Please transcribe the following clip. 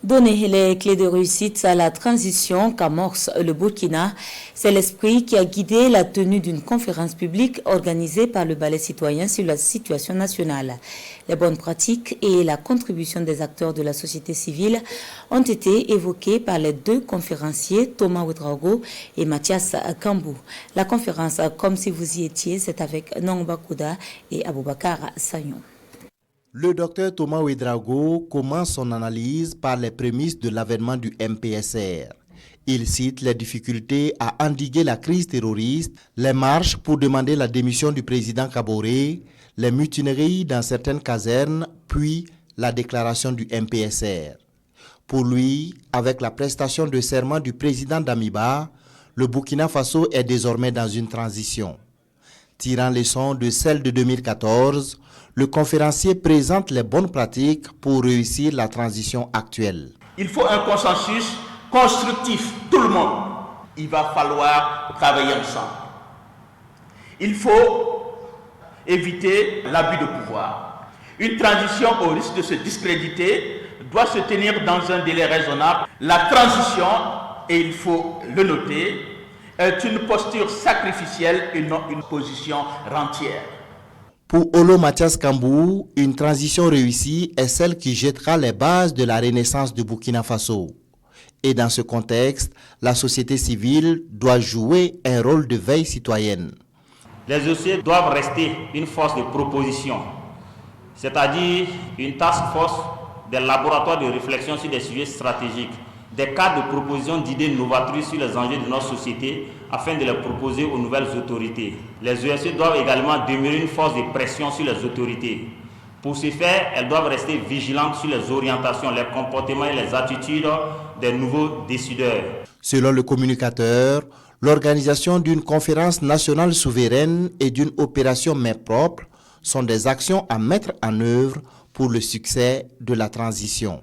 Donner les clés de réussite à la transition qu'amorce le Burkina, c'est l'esprit qui a guidé la tenue d'une conférence publique organisée par le Balai citoyen sur la situation nationale. Les bonnes pratiques et la contribution des acteurs de la société civile ont été évoquées par les deux conférenciers, Thomas Ouedraogo et Mathias Kambou. La conférence, comme si vous y étiez, c'est avec Nongba Kouda et Aboubakar Sagnon. Le docteur Thomas Ouedraogo commence son analyse par les prémices de l'avènement du MPSR. Il cite les difficultés à endiguer la crise terroriste, les marches pour demander la démission du président Kaboré, les mutineries dans certaines casernes, puis la déclaration du MPSR. Pour lui, avec la prestation de serment du président Damiba, le Burkina Faso est désormais dans une transition. Tirant leçon de celle de 2014, le conférencier présente les bonnes pratiques pour réussir la transition actuelle. Il faut un consensus constructif, tout le monde. Il va falloir travailler ensemble. Il faut éviter l'abus de pouvoir. Une transition au risque de se discréditer doit se tenir dans un délai raisonnable. La transition, et il faut le noter, est une posture sacrificielle et non une position rentière. Pour Olo Mathias Kambou, une transition réussie est celle qui jettera les bases de la renaissance du Burkina Faso. Et dans ce contexte, la société civile doit jouer un rôle de veille citoyenne. Les OCE doivent rester une force de proposition, c'est-à-dire une task force des laboratoires de réflexion sur des sujets stratégiques, des cadres de proposition d'idées novatrices sur les enjeux de notre société afin de les proposer aux nouvelles autorités. Les OSE doivent également demeurer une force de pression sur les autorités. Pour ce faire, elles doivent rester vigilantes sur les orientations, les comportements et les attitudes des nouveaux décideurs. Selon le communicateur, l'organisation d'une conférence nationale souveraine et d'une opération main propre sont des actions à mettre en œuvre pour le succès de la transition.